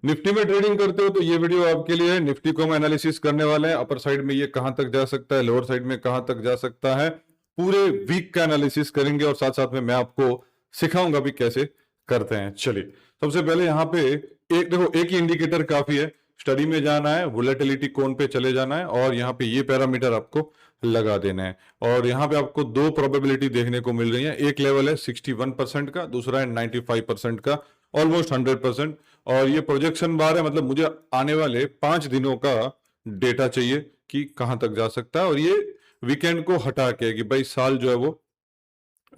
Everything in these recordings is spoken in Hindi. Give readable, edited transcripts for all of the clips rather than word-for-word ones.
निफ्टी में ट्रेडिंग करते हो तो ये वीडियो आपके लिए है। निफ्टी को हम एनालिसिस करने वाले हैं। अपर साइड में ये कहां तक जा सकता है, लोअर साइड में कहां तक जा सकता है, पूरे वीक का एनालिसिस करेंगे और साथ साथ में मैं आपको सिखाऊंगा भी कैसे करते हैं। चलिए सबसे पहले यहाँ पे एक देखो, एक ही इंडिकेटर काफी है। स्टडी में जाना है, वोलेटिलिटी कोन पे चले जाना है और यहाँ पे ये पैरामीटर आपको लगा देना है। और यहाँ पे आपको दो प्रोबेबिलिटी देखने को मिल रही है। एक लेवल है 61% का, दूसरा है 95% का, ऑलमोस्ट 100%। और ये प्रोजेक्शन बार है, मतलब मुझे आने वाले 5 दिनों का डेटा चाहिए कि कहां तक जा सकता है। और ये वीकेंड को हटा के कि भाई साल जो है वो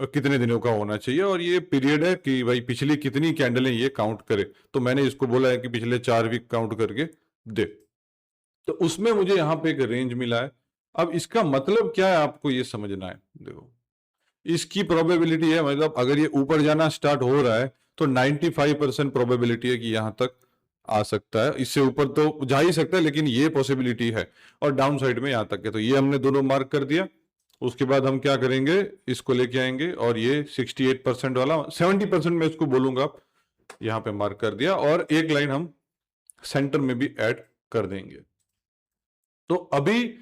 कितने दिनों का होना चाहिए, और ये पीरियड है कि भाई पिछली कितनी कैंडलें ये काउंट करे। तो मैंने इसको बोला है कि पिछले 4 वीक काउंट करके दे। तो उसमें मुझे यहाँ पे एक रेंज मिला है। अब इसका मतलब क्या है आपको ये समझना है। देखो इसकी प्रोबेबिलिटी है, मतलब अगर ये ऊपर जाना स्टार्ट हो रहा है तो 95% प्रोबेबिलिटी है कि यहां तक आ सकता है। इससे ऊपर तो जा ही सकता है लेकिन ये पॉसिबिलिटी है। और डाउन साइड में यहां तक है, तो ये हमने दोनों मार्क कर दिया। उसके बाद हम क्या करेंगे, इसको लेके आएंगे और ये 68% वाला 70% में इसको बोलूंगा, यहां पे मार्क कर दिया। और एक लाइन हम सेंटर में भी ऐड कर देंगे। तो अभी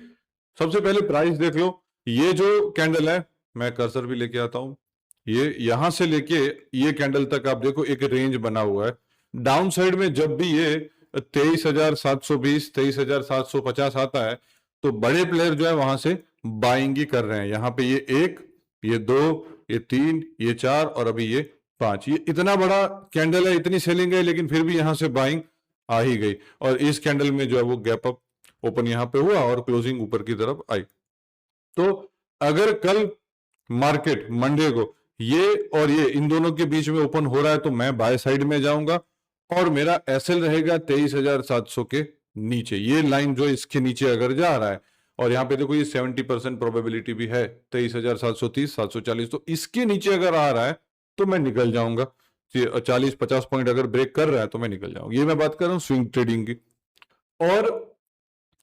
सबसे पहले प्राइस देख लो। ये जो कैंडल है, मैं कर्सर भी लेके आता हूं, ये यहां से लेके ये कैंडल तक आप देखो एक रेंज बना हुआ है। डाउन साइड में जब भी ये 23,720 23,750 आता है तो बड़े प्लेयर जो है वहां से बाइंग ही कर रहे हैं। यहाँ पे ये 1, ये 2, ये 3, ये 4 और अभी ये 5। ये इतना बड़ा कैंडल है, इतनी सेलिंग है, लेकिन फिर भी यहां से बाइंग आ ही गई। और इस कैंडल में जो है वो गैप अप ओपन यहां पे हुआ और क्लोजिंग ऊपर की तरफ आई। तो अगर कल मार्केट मंडे को ये और ये इन दोनों के बीच में ओपन हो रहा है तो मैं बाय साइड में जाऊंगा और मेरा एसएल रहेगा 23,700 के नीचे। ये लाइन जो इसके नीचे अगर जा रहा है, और यहाँ पे देखो ये 70% प्रोबेबिलिटी भी है 23,730 740, तो इसके नीचे अगर आ रहा है तो मैं निकल जाऊंगा। 40-50 पॉइंट अगर ब्रेक कर रहा है तो मैं निकल जाऊंगा। ये मैं बात कर रहा हूँ स्विंग ट्रेडिंग की। और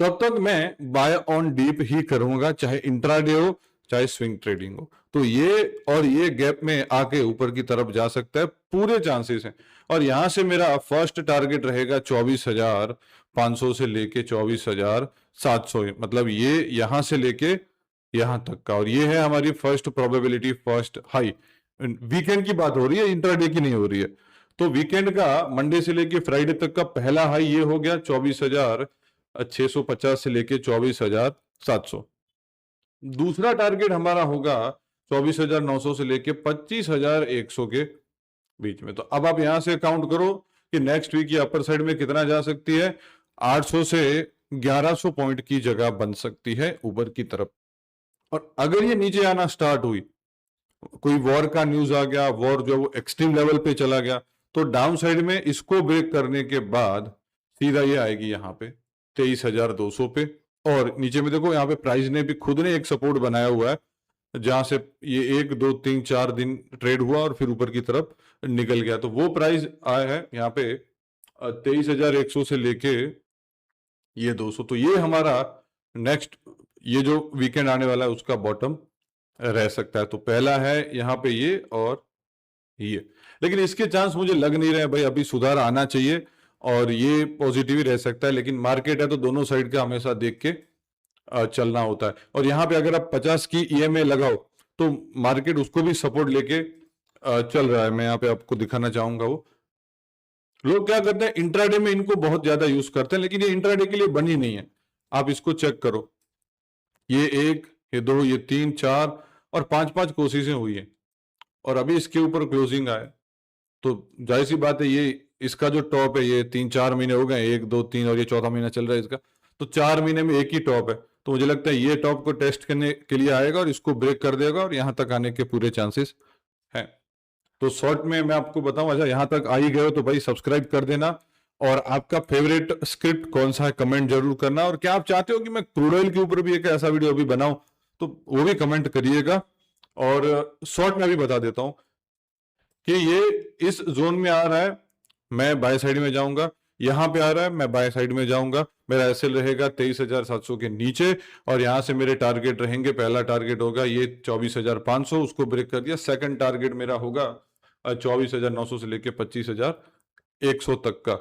तब तक मैं बाय ऑन डीप ही करूंगा, चाहे इंट्राडे हो चाहे स्विंग ट्रेडिंग हो। तो ये और ये गैप में आके ऊपर की तरफ जा सकता है, पूरे चांसेस हैं। और यहां से मेरा फर्स्ट टारगेट रहेगा 24,500 से लेके 24,700, मतलब ये यहां से लेके यहां तक का। और ये है हमारी first probability, first high. Weekend की बात हो रही है, इंट्राडे की नहीं हो रही है। तो वीकेंड का मंडे से लेके फ्राइडे तक का पहला हाई ये हो गया 24,650 से लेके 24,700। दूसरा टारगेट हमारा होगा 24,900 से लेके 25,100 के बीच में। तो अब आप यहां से काउंट करो कि नेक्स्ट वीक की अपर साइड में कितना जा सकती है। 800 से 1100 पॉइंट की जगह बन सकती है ऊपर की तरफ। और अगर ये नीचे आना स्टार्ट हुई, कोई वॉर का न्यूज आ गया, वॉर जो वो एक्सट्रीम लेवल पे चला गया, तो डाउन साइड में इसको ब्रेक करने के बाद सीधा ये आएगी यहाँ पे 23,200 पे। और नीचे में देखो यहाँ पे प्राइस ने भी खुद ने एक सपोर्ट बनाया हुआ है, जहां से ये 1 2 3 4 दिन ट्रेड हुआ और फिर ऊपर की तरफ निकल गया। तो वो प्राइस आया है यहाँ पे 23,100 से लेके ये 200। तो ये हमारा नेक्स्ट ये जो वीकेंड आने वाला है उसका बॉटम रह सकता है। तो पहला है यहाँ पे ये और ये, लेकिन इसके चांस मुझे लग नहीं रहे भाई। अभी सुधार आना चाहिए और ये पॉजिटिव ही रह सकता है, लेकिन मार्केट है तो दोनों साइड का हमेशा देख के चलना होता है। और यहाँ पे अगर आप 50 की ईएमए लगाओ तो मार्केट उसको भी सपोर्ट लेके चल रहा है। मैं यहाँ पे आपको दिखाना चाहूंगा। वो लोग क्या करते हैं इंट्राडे में इनको बहुत ज्यादा यूज करते हैं, लेकिन ये इंट्राडे के लिए बनी नहीं है। आप इसको चेक करो, ये 1, ये 2, ये 3, 4 और 5 कोशिशें हुई है और अभी इसके ऊपर क्लोजिंग आया। तो जाहिर सी बात है, ये इसका जो टॉप है ये 3-4 महीने हो गए, 1 2 3 और ये चौथा महीना चल रहा है इसका। तो 4 महीने में एक ही टॉप है। तो मुझे लगता है ये टॉप को टेस्ट करने के लिए आएगा और इसको ब्रेक कर देगा और यहां तक आने के पूरे चांसेस हैं। तो शॉर्ट में मैं आपको बताऊं, अच्छा यहां तक आ ही गए हो तो भाई सब्सक्राइब कर देना। और आपका फेवरेट स्क्रिप्ट कौन सा है कमेंट जरूर करना। और क्या आप चाहते हो कि मैं क्रूड ऑयल के ऊपर भी एक ऐसा वीडियो अभी बनाऊं तो वो भी कमेंट करिएगा। और शॉर्ट में अभी बता देता हूं कि ये इस जोन में आ रहा है, मैं बाय साइड में जाऊंगा। यहां पे आ रहा है, मैं बाय साइड में जाऊंगा। मेरा एसएल रहेगा 23,700 के नीचे और यहां से मेरे टारगेट रहेंगे। पहला टारगेट होगा ये 24,500, उसको ब्रेक कर दिया। सेकंड टारगेट मेरा होगा 24,900 से लेके 25,100 तक का।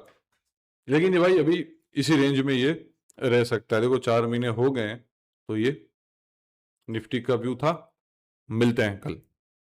लेकिन ये भाई अभी इसी रेंज में ये रह सकता है। देखो 4 महीने हो गए हैं, तो ये निफ्टी का व्यू था। मिलते हैं कल।